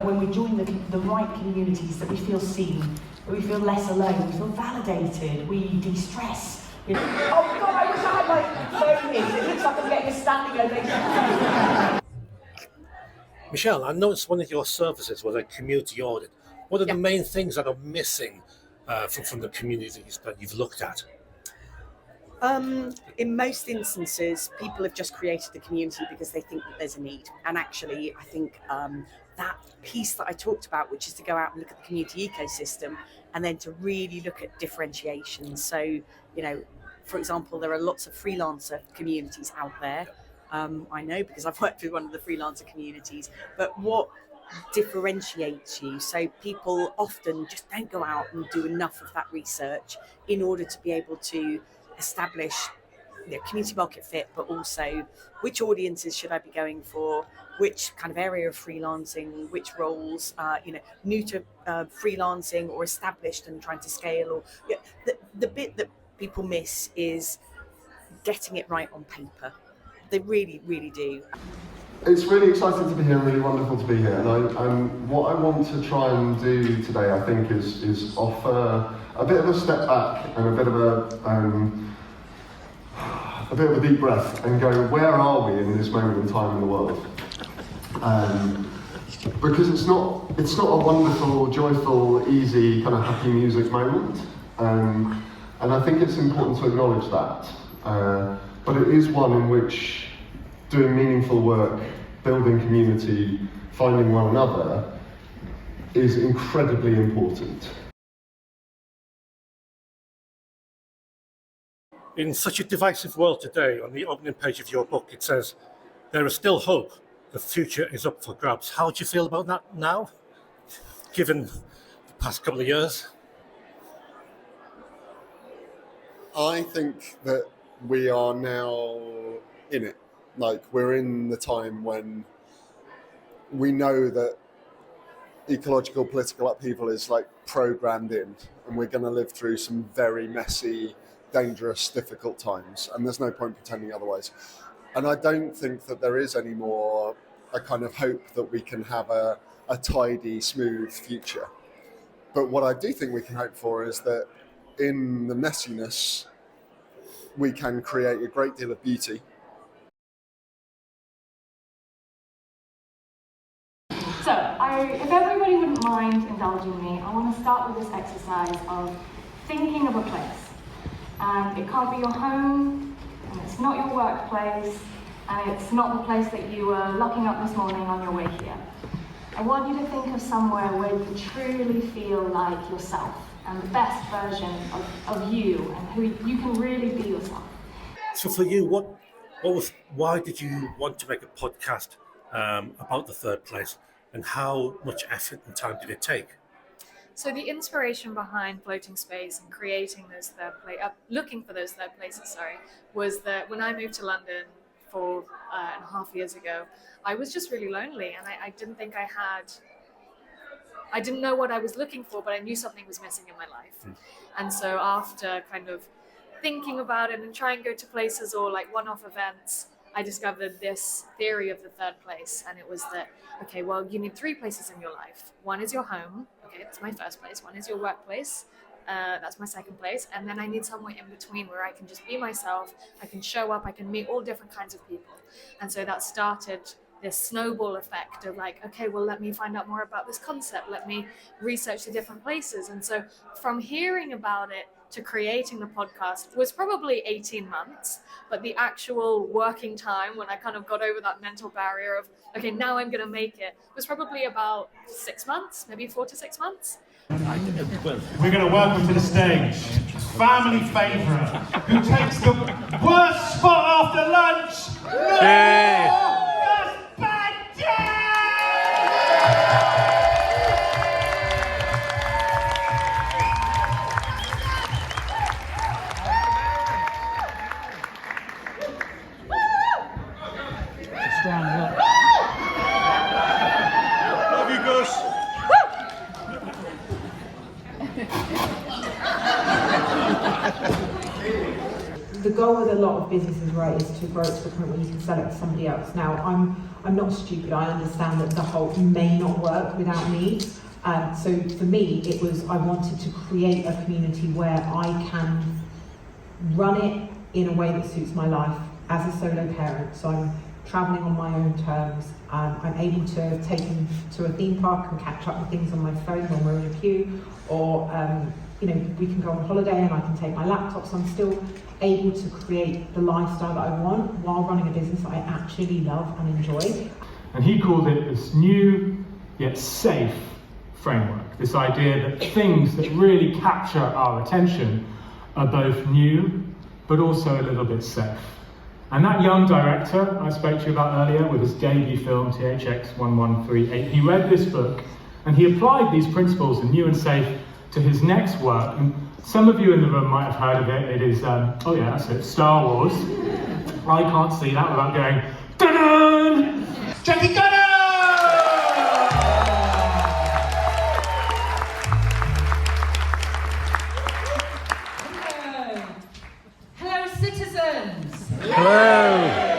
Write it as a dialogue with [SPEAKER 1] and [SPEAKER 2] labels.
[SPEAKER 1] When we join the right communities, that we feel seen, that we feel less alone, we feel validated, we de-stress. You know? Oh God, I wish I had my phone here. It looks like I'm getting a standing ovation.
[SPEAKER 2] Michelle, I noticed one of your services was a community audit. What are the main things that are missing from the communities that you've looked at?
[SPEAKER 3] In most instances, people have just created the community because they think that there's a need. And actually, I think that piece that I talked about, which is to go out and look at the community ecosystem and then to really look at differentiation. So, you know, for example, there are lots of freelancer communities out there. I know because I've worked with one of the freelancer communities, but what differentiates you? So people often just don't go out and do enough of that research in order to be able to establish community market fit, but also which audiences should I be going for, which kind of area of freelancing, which roles, new to freelancing or established and trying to scale. Or the bit that people miss is getting it right on paper. They really, really do.
[SPEAKER 4] It's really exciting to be here and really wonderful to be here. And what I want to try and do today, I think, is offer a bit of a step back and a bit of a deep breath and go, where are we in this moment in time in the world? Because it's not a wonderful, joyful, easy, kind of happy music moment. And I think it's important to acknowledge that. But it is one in which doing meaningful work, building community, finding one another is incredibly important.
[SPEAKER 2] In such a divisive world today, on the opening page of your book, it says, "There is still hope. The future is up for grabs." How do you feel about that now, given the past couple of years?
[SPEAKER 4] I think that we are now in it. Like, we're in the time when we know that ecological political upheaval is like programmed in, and we're going to live through some very messy, dangerous, difficult times, and there's no point pretending otherwise. And I don't think that there is any more a kind of hope that we can have a tidy, smooth future. But what I do think we can hope for is that in the messiness, we can create a great deal of beauty.
[SPEAKER 5] So, if everybody wouldn't mind indulging me, I want to start with this exercise of thinking of a place. And it can't be your home, and it's not your workplace, and it's not the place that you were locking up this morning on your way here. I want you to think of somewhere where you truly feel like yourself and the best version of you and who you can really be yourself.
[SPEAKER 2] So for you, why did you want to make a podcast about the third place, and how much effort and time did it take?
[SPEAKER 6] So the inspiration behind Floating Space and creating those looking for those third places, was that when I moved to London 4.5 years ago, I was just really lonely, and I didn't think I didn't know what I was looking for, but I knew something was missing in my life. And so after kind of thinking about it and trying to go to places or like one-off events, I discovered this theory of the third place, and it was that, okay, well, you need 3 places in your life. One is your home, okay, that's my first place. One is your workplace, that's my second place. And then I need somewhere in between where I can just be myself, I can show up, I can meet all different kinds of people. And so that started this snowball effect of like, okay, well, let me find out more about this concept. Let me research the different places. And so from hearing about it to creating the podcast was probably 18 months, but the actual working time when I kind of got over that mental barrier of, okay, now I'm going to make it, was probably about 6 months, maybe 4 to 6 months.
[SPEAKER 7] We're going to welcome to the stage family favourite who takes the worst spot after lunch. Gus Bhandal!
[SPEAKER 2] Love you, Gus.
[SPEAKER 1] the goal with a lot of businesses, right, is to grow it to the point where you can sell it to somebody else. Now, I'm not stupid. I understand that the whole may not work without me. So for me, it was, I wanted to create a community where I can run it in a way that suits my life as a solo parent. So I'm traveling on my own terms. I'm able to take them to a theme park and catch up with things on my phone when we're in a queue, or you know, we can go on holiday and I can take my laptop. So I'm still able to create the lifestyle that I want while running a business that I actually love and enjoy.
[SPEAKER 8] And he called it this new yet safe framework, this idea that things that really capture our attention are both new but also a little bit safe. And that young director I spoke to you about earlier with his debut film, THX 1138, he read this book and he applied these principles in New and Safe to his next work. And some of you in the room might have heard of it. It is, oh yeah, that's it, Star Wars. I can't see that without going, dun-dun!
[SPEAKER 7] Jackie Goddard!
[SPEAKER 9] Hello citizens!
[SPEAKER 2] Hello!